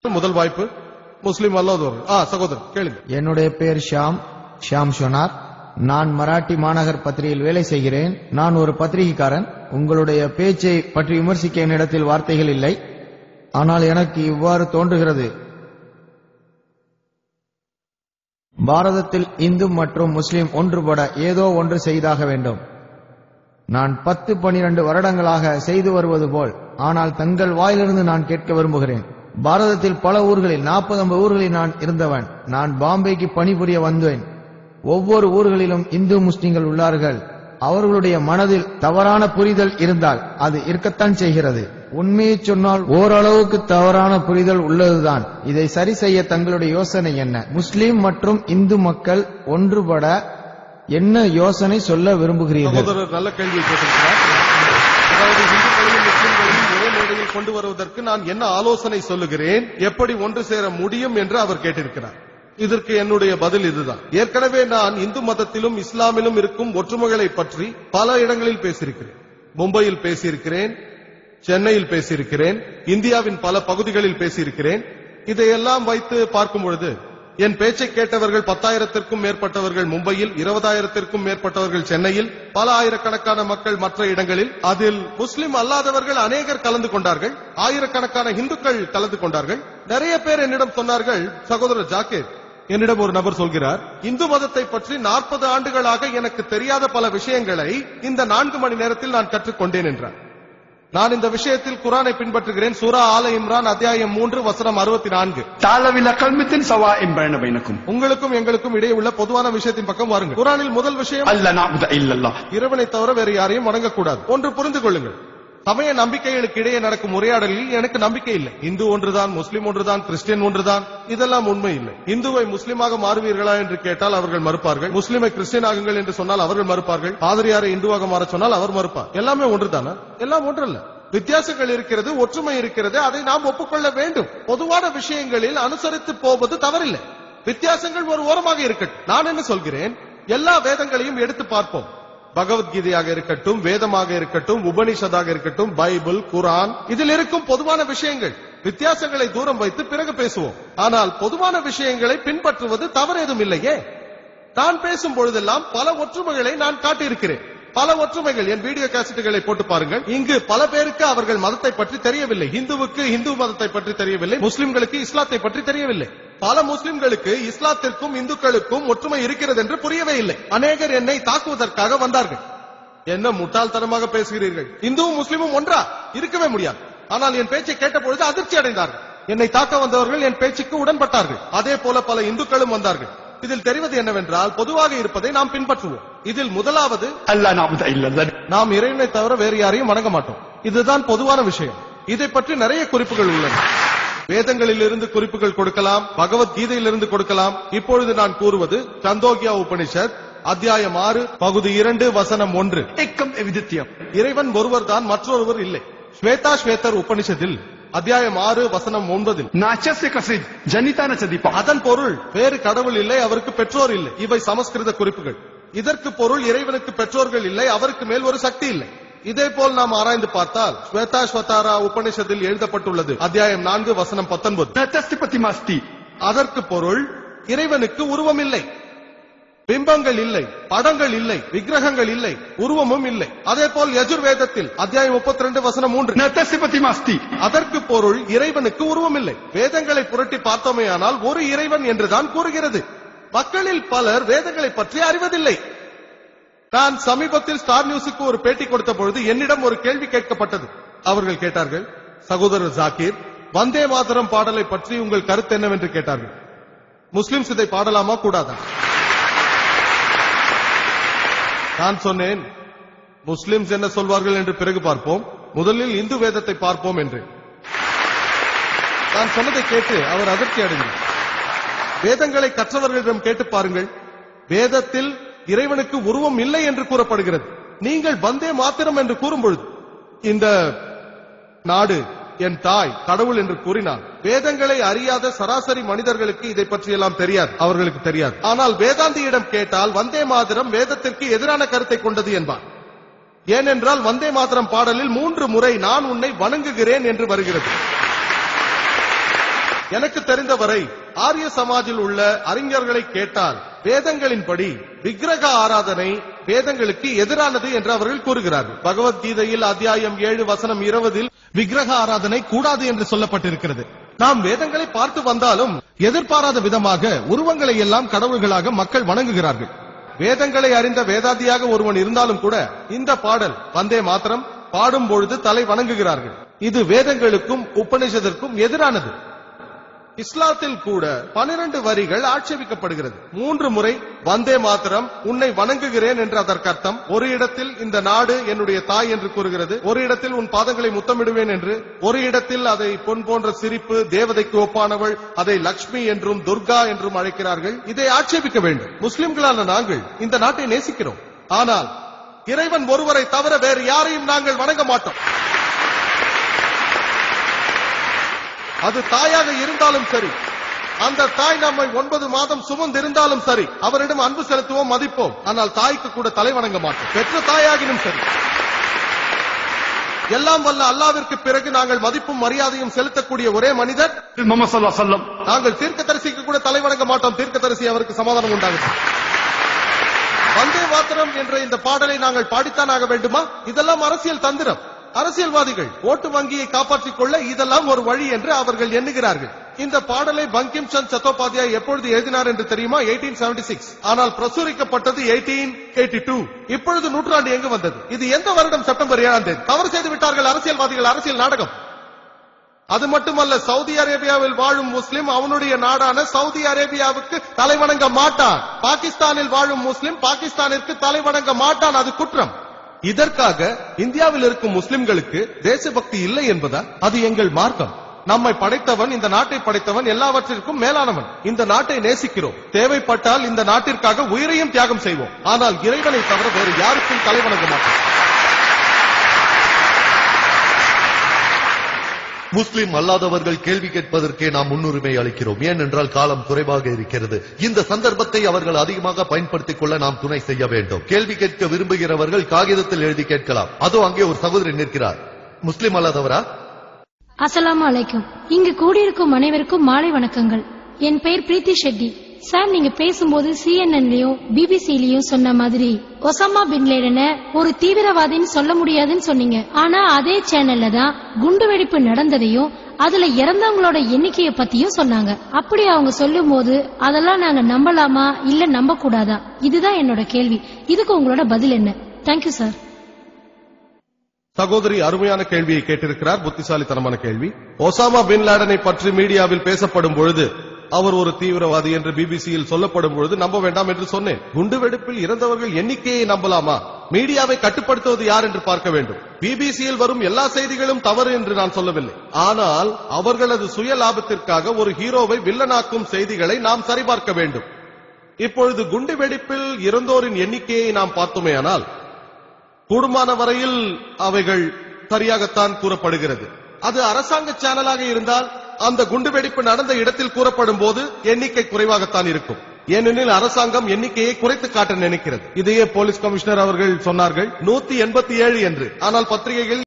முதல் வாய்ப்பு முஸ்லிம் அல்லாதவர்கள். சகோதரர் கேளுங்க. என்னுடைய பெயர் ஷாம் ஷோனார். நான் மராட்டி மாநகர் பத்திரிகையில் வேலை செய்கிறேன். நான் ஒரு பத்திரிகைக்காரன். உங்களுடைய பேச்சை பற்றி விமர்சிக்க என்னிடத்தில் வார்த்தைகள் இல்லை. ஆனால் எனக்கு இவ்வாறு தோன்றுகிறது, பாரதத்தில் இந்து மற்றும் முஸ்லிம் ஒன்றுபட ஏதோ ஒன்று செய்தாக வேண்டும். நான் 10-12 வருடங்களாக செய்து வருவது போல். ஆனால் தங்கள் வாயிலிருந்து நான் கேட்க விரும்புகிறேன். பாரதத்தில் பல ஊர்களில் 40-50 ஊர்களில் நான் இருந்தவன். நான் பாம்பேக்கு பணிபுரிய வந்தேன். ஒவ்வொரு ஊர்களிலும் இந்து முஸ்லிம்கள் உள்ளார்கள். அவர்களுடைய மனதில் தவறான புரிதல் இருந்தால் அது இருக்கத்தான் செய்கிறது. உண்மையை சொன்னால் ஓரளவுக்கு தவறான புரிதல் உள்ளதுதான். இதை சரி செய்ய தங்களுடைய யோசனை என்ன? முஸ்லிம் மற்றும் இந்து மக்கள் ஒன்றுபட என்ன யோசனை சொல்ல விரும்புகிறீர்கள்? நல்ல கேள்வி கேட்டிருக்கிறார். அதாவது இந்துக்களையும் முஸ்லிம்களையும் ஒரே மேடையில் கொண்டு வருவதற்கு நான் என்ன ஆலோசனை சொல்லுகிறேன், எப்படி ஒன்று சேர முடியும் என்று அவர் கேட்டிருக்கிறார். இதற்கு என்னுடைய பதில் இதுதான். ஏற்கனவே நான் இந்து மதத்திலும் இஸ்லாமிலும் இருக்கும் ஒற்றுமைகளை பற்றி பல இடங்களில் பேசியிருக்கிறேன். மும்பையில் பேசியிருக்கிறேன், சென்னையில் பேசியிருக்கிறேன், இந்தியாவின் பல பகுதிகளில் பேசியிருக்கிறேன். இதையெல்லாம் வைத்து பார்க்கும் பொழுது என் பேச்சை கேட்டவர்கள் 10,000-க்கும் மேற்பட்டவர்கள் மும்பையில், 20,000-க்கும் மேற்பட்டவர்கள் சென்னையில், பல ஆயிரக்கணக்கான மக்கள் மற்ற இடங்களில். அதில் முஸ்லிம் அல்லாதவர்கள் அநேகர் கலந்து கொண்டார்கள். ஆயிரக்கணக்கான இந்துக்கள் கலந்து கொண்டார்கள். நிறைய பேர் என்னிடம் சொன்னார்கள், சகோதரர் ஜாக்கீர், என்னிடம் ஒரு நபர் சொல்கிறார், இந்து மதத்தை பற்றி 40 ஆண்டுகளாக எனக்கு தெரியாத பல விஷயங்களை இந்த 4 மணி நேரத்தில் நான் கற்றுக்கொண்டேன் என்றார். நான் இந்த விஷயத்தில் குரானை பின்பற்றுகிறேன். சூரா ஆல இம்ரான் அத்தியாயம் 3 வசனம் 64. உங்களுக்கும் எங்களுக்கும் இடையே உள்ள பொதுவான விஷயத்தின் பக்கம் வாருங்கள். குரானில் முதல் விஷயம் இறைவனை தவிர வேறு யாரையும் வணங்கக்கூடாது. ஒன்று புரிந்து கொள்ளுங்கள், சமய நம்பிக்கைகளுக்கு இடையே நடக்கும் உரையாடலில் எனக்கு நம்பிக்கை இல்லை. இந்து ஒன்றுதான், முஸ்லிம் ஒன்றுதான், கிறிஸ்டியன் ஒன்றுதான், இதெல்லாம் உண்மை இல்லை. இந்துவை முஸ்லிமாக மாறுவீர்களா என்று கேட்டால் அவர்கள் மறுப்பார்கள். முஸ்லிமை கிறிஸ்டியன் ஆகுங்கள் என்று சொன்னால் அவர்கள் மறுப்பார்கள். பாதிரியாரை இந்துவாக மாற சொன்னால் அவர் மறுப்பார். எல்லாமே ஒன்றுதானா? எல்லாம் ஒன்றல்ல. வித்தியாசங்கள் இருக்கிறது, ஒற்றுமை இருக்கிறது. அதை நாம் ஒப்புக்கொள்ள வேண்டும். பொதுவான விஷயங்களில் அனுசரித்து போவது தவறில்லை. வித்தியாசங்கள் ஒரு ஓரமாக இருக்கட்டும். நான் என்ன சொல்கிறேன், எல்லா வேதங்களையும் எடுத்து பார்ப்போம். பகவத்கீதையாக இருக்கட்டும், வேதமாக இருக்கட்டும், உபனிஷதாக இருக்கட்டும், பைபிள், குரான், இதில் இருக்கும் பொதுவான விஷயங்கள். வித்தியாசங்களை தூரம் வைத்து பிறகு பேசுவோம். ஆனால் பொதுவான விஷயங்களை பின்பற்றுவது தவறு எதுவும் இல்லையே. நான் பேசும் பொழுதெல்லாம் பல ஒற்றுமைகளை நான் காட்டியிருக்கிறேன். பல ஒற்றுமைகள். என் வீடியோ கேசட்டுகளை போட்டு பாருங்கள். இங்கு பல பேருக்கு அவர்கள் மதத்தை பற்றி தெரியவில்லை. இந்துவுக்கு இந்து மதத்தை பற்றி தெரியவில்லை, முஸ்லிம்களுக்கு இஸ்லாத்தை பற்றி தெரியவில்லை. பல முஸ்லிம்களுக்கு இஸ்லாத்திற்கும் இந்துக்களுக்கும் ஒற்றுமை இருக்கிறது என்று புரியவே இல்லை. அநேகர் என்னை தாக்குவதற்காக வந்தார்கள். என்ன முட்டாள்தனமாக பேசுகிறீர்கள், இந்துவும் முஸ்லிமும் ஒன்றா? இருக்கவே முடியாது. ஆனால் என் பேச்சை கேட்ட பொழுது அதிர்ச்சி அடைந்தார்கள். என்னை தாக்க வந்தவர்கள் என் பேச்சுக்கு உடன்பட்டார்கள். அதே போல பல இந்துக்களும் வந்தார்கள். இதில் தெரிவது என்னவென்றால், பொதுவாக இருப்பதை நாம் பின்பற்றுவோம். இதில் முதலாவது, நாம் இறைவனை தவிர வேறு யாரையும் வணங்க மாட்டோம். இதுதான் பொதுவான விஷயம். இதை பற்றி நிறைய குறிப்புகள் உள்ளன. வேதங்களில் இருந்து குறிப்புகள் கொடுக்கலாம், பகவத்கீதையிலிருந்து கொடுக்கலாம். இப்பொழுது நான் கூறுவது சந்தோக்கியா உபனிஷத் அத்தியாயம் 6 பகுதி 2 வசனம் 1. இறைவன் ஒருவர் தான், மற்றொருவர் இல்லை. ஸ்வேதா ஸ்வேதர் உபனிஷத்தில் அத்தியாயம் 6 வசனம் 9. அதன் பொருள் வேறு கடவுள் இல்லை, அவருக்கு பெற்றோர் இல்லை. இவை சமஸ்கிருத குறிப்புகள். இதற்கு பொருள் இறைவனுக்கு பெற்றோர்கள் இல்லை, அவருக்கு மேல் ஒரு சக்தி இல்லை. இதே போல் நாம் ஆராய்ந்து பார்த்தால் ஸ்வேதா ஸ்வதாரா உபனிஷத்தில் எழுதப்பட்டுள்ளது அத்தியாயம் 4 வசனம் 19. அதற்கு பொருள் இறைவனுக்கு உருவம் இல்லை, பிம்பங்கள் இல்லை, படங்கள் இல்லை, விக்கிரகங்கள் இல்லை, உருவமும் இல்லை. அதே போல் யஜுர்வேதத்தில் அத்தியாயம் 32 வசனம் 3. அதற்கு பொருள் இறைவனுக்கு உருவம் இல்லை. வேதங்களை புரட்டி பார்த்தோமேயானால் ஒரு இறைவன் என்றுதான் கூறுகிறது. மக்களில் பலர் வேதங்களை பற்றி அறிவதில்லை. நான் சமீபத்தில் ஸ்டார் நியூஸுக்கு ஒரு பேட்டி கொடுத்த பொழுது என்னிடம் ஒரு கேள்வி கேட்கப்பட்டது. அவர்கள் கேட்டார்கள், சகோதரர் ஜாக்கீர், வந்தே மாதரம் பாடலை பற்றி உங்கள் கருத்து என்னவென்று கேட்டார்கள். முஸ்லிம்ஸ் இதை பாடலாமா கூடாதா? நான் சொன்னேன், முஸ்லிம்ஸ் என்ன சொல்வார்கள் என்று பிறகு பார்ப்போம், முதலில் இந்து வேதத்தை பார்ப்போம் என்று. நான் சொன்னதை கேட்டு அவர் அதிர்ச்சி அடைந்தார். வேதங்களை கற்றவர்களிடம் கேட்டு பாருங்கள், வேதத்தில் இறைவனுக்கு உருவம் இல்லை என்று கூறப்படுகிறது. நீங்கள் வந்தே மாத்திரம் என்று கூறும் பொழுது, இந்த நாடு என் தாய் கடவுள் என்று கூறினார். வேதங்களை அறியாத சராசரி மனிதர்களுக்கு இதை பற்றியெல்லாம் தெரியாது, அவர்களுக்கு தெரியாது. ஆனால் வேதாந்தியிடம் கேட்டால் வந்தே மாதரம் வேதத்திற்கு எதிரான கருத்தை கொண்டது என்பார். ஏனென்றால் வந்தே மாதரம் பாடலில் 3 முறை நான் உன்னை வணங்குகிறேன் என்று வருகிறது. எனக்கு தெரிந்தவரை ஆரிய சமாஜில் உள்ள அறிஞர்களை கேட்டால் வேதங்களின்படி விக்கிரக ஆராதனை வேதங்களுக்கு எதிரானது என்று அவர்கள் கூறுகிறார்கள். பகவத்கீதையில் அத்தியாயம் 7 வசனம் 20 விக்கிரக ஆராதனை கூடாது என்று சொல்லப்பட்டிருக்கிறது. நாம் வேதங்களை பார்த்து வந்தாலும் எதிர்பாராத விதமாக உருவங்களை எல்லாம் கடவுள்களாக மக்கள் வணங்குகிறார்கள். வேதங்களை அறிந்த வேதாந்தியாக ஒருவன் இருந்தாலும் கூட இந்த பாடல் வந்தே மாத்திரம் பாடும் பொழுது தலை வணங்குகிறார்கள். இது வேதங்களுக்கும் உபநிஷதற்கும் எதிரானது. இஸ்லாத்தில் கூட 12 வரிகள் ஆட்சேபிக்கப்படுகிறது. 3 முறை வந்தே மாத்திரம் உன்னை வணங்குகிறேன் என்று அதற்கு அர்த்தம். ஒரு இடத்தில் இந்த நாடு என்னுடைய தாய் என்று கூறுகிறது, ஒரு இடத்தில் உன் பாதங்களை முத்தமிடுவேன் என்று, ஒரு இடத்தில் அதை பொன் போன்ற சிரிப்பு, தேவதைக்கு ஒப்பானவள், அதை லக்ஷ்மி என்றும் துர்கா என்றும் அழைக்கிறார்கள். இதை ஆட்சேபிக்க வேண்டும். முஸ்லிம்களான நாங்கள் இந்த நாட்டை நேசிக்கிறோம். ஆனால் இறைவன் ஒருவரை தவிர வேறு யாரையும் நாங்கள் வணங்க மாட்டோம். அது தாயாக இருந்தாலும் சரி, அந்த தாய் நம்மை 9 மாதம் சுமந்திருந்தாலும் சரி, அவரிடம் அன்பு செலுத்துவோம், மதிப்போம். ஆனால் தாய்க்கு கூட தலை வணங்க மாட்டோம். பெற்ற தாயாகினும் சரி. எல்லாம் வல்ல அல்லாவிற்கு பிறகு நாங்கள் மதிப்பும் மரியாதையும் செலுத்தக்கூடிய ஒரே மனிதர் முஹம்மது ஸல்லல்லாஹு அலைஹி வஸல்லம். நாங்கள் தீர்க்கதரிசிக்கு கூட தலை வணங்க மாட்டோம். தீர்க்கதரிசி அவருக்கு சமாதானம் உண்டாகும். வந்தே மாத்திரம் என்ற இந்த பாடலை நாங்கள் பாடித்தான் ஆக வேண்டுமா? இதெல்லாம் அரசியல் தந்திரம். அரசியல்வாதிகள் ஓட்டு வங்கியை காப்பாற்றிக் கொள்ள இதெல்லாம் ஒரு வழி என்று அவர்கள் எண்ணுகிறார்கள். இந்த பாடலை பங்கிம் சந்த் சட்டோபாத்யாய் எப்பொழுது எழுதினார் என்று தெரியுமா? 1876. ஆனால் பிரசுரிக்கப்பட்டது 1882. இப்பொழுது நூற்றாண்டு எங்கு வந்தது? இது எந்த வருடம்? செப்டம்பர் 7ஆம் தேதி. தவறு செய்து விட்டார்கள் அரசியல்வாதிகள். அரசியல் நாடகம். அது மட்டுமல்ல, சவுதி அரேபியாவில் வாழும் முஸ்லிம் அவனுடைய நாடான சவுதி அரேபியாவுக்கு தலை வணங்க மாட்டான். பாகிஸ்தானில் வாழும் முஸ்லிம் பாகிஸ்தானிற்கு தலை வணங்க மாட்டான். அது குற்றம். இதற்காக இந்தியாவில் இருக்கும் முஸ்லிம்களுக்கு தேசபக்தி இல்லை என்பதா? அது எங்கள் மார்க்கம். நம்மை படைத்தவன், இந்த நாட்டை படைத்தவன் எல்லாவற்றிற்கும் மேலானவன். இந்த நாட்டை நேசிக்கிறோம். தேவைப்பட்டால் இந்த நாட்டிற்காக உயிரையும் தியாகம் செய்வோம். ஆனால் இறைவனை தவிர வேறு யாருக்கும் தலை வணங்க மாட்டோம். முஸ்லிம் அல்லாதவர்கள் கேள்வி கேட்பதற்கே நாம் முன்னுரிமை அளிக்கிறோம். ஏனென்றால் காலம் குறைவாக இருக்கிறது. இந்த சந்தர்ப்பத்தை அவர்கள் அதிகமாக பயன்படுத்திக் கொள்ள நாம் துணை செய்ய வேண்டும். கேள்வி கேட்க விரும்புகிறவர்கள் காகிதத்தில் எழுதி கேட்கலாம். அதோ அங்கே ஒரு சகோதரி நிற்கிறார். முஸ்லிம் அல்லாதவரா? அஸ்ஸலாமு அலைக்கும். இங்கு கூடியிருக்கும் அனைவருக்கும் மாலை வணக்கங்கள். என் பெயர் பிரீத்தி ஷெட்டி. சார், நீங்க பேசும்போது CNN-லயும் BBC-லயும் சொன்ன மாதிரி ஒசாமா பின் லேடனை ஒரு தீவிரவாதின்னு சொல்ல முடியாதுன்னு சொன்னீங்க. ஆனா அதே சேனல்ல தான் குண்டு வெடிப்பு நடந்ததையும் அதுல இறந்தவங்களோட எண்ணிக்கையை பத்தியும் சொன்னாங்க. அப்படி அவங்க சொல்லும் போது அதெல்லாம் நாங்க நம்பலாமா இல்ல நம்ப கூடாதா? இதுதான் என்னோட கேள்வி. இதுக்கு உங்களோட பதில் என்ன? Thank you sir. சகோதரி அருமையான கேள்வியை கேட்டிருக்கிறார். புத்திசாலித்தனமான கேள்வி. ஒசாமா பின் லேடனை பற்றி மீடியாவில் பேசப்படும் பொழுது அவர் ஒரு தீவிரவாதி என்று பிபிசியில் சொல்லப்படும் பொழுது நம்ப வேண்டாம் என்று சொன்னேன். குண்டுவெடிப்பில் இறந்தவர்கள் எண்ணிக்கையை நம்பலாமா? மீடியாவை கட்டுப்படுத்துவது யார் என்று பார்க்க வேண்டும். பிபிசியில் வரும் எல்லா செய்திகளும் தவறு என்று நான் சொல்லவில்லை. ஆனால் அவர்களது சுய லாபத்திற்காக ஒரு ஹீரோவை வில்லனாக்கும் செய்திகளை நாம் சரிபார்க்க வேண்டும். இப்பொழுது குண்டு வெடிப்பில் இறந்தோரின் எண்ணிக்கையை நாம் பார்த்தோமேயானால் கூடுமான வரையில் அவைகள் சரியாகத்தான் கூறப்படுகிறது. அது அரசாங்க சேனலாக இருந்தால் அந்த குண்டுவெடிப்பு நடந்த இடத்தில் கூறப்படும் போது எண்ணிக்கை குறைவாகத்தான் இருக்கும். ஏனெனில் அரசாங்கம் எண்ணிக்கையை குறைத்து காட்ட நினைக்கிறது. இதையே போலீஸ் கமிஷனர் அவர்கள் சொன்னார்கள் 187 என்று. ஆனால் பத்திரிகைகள்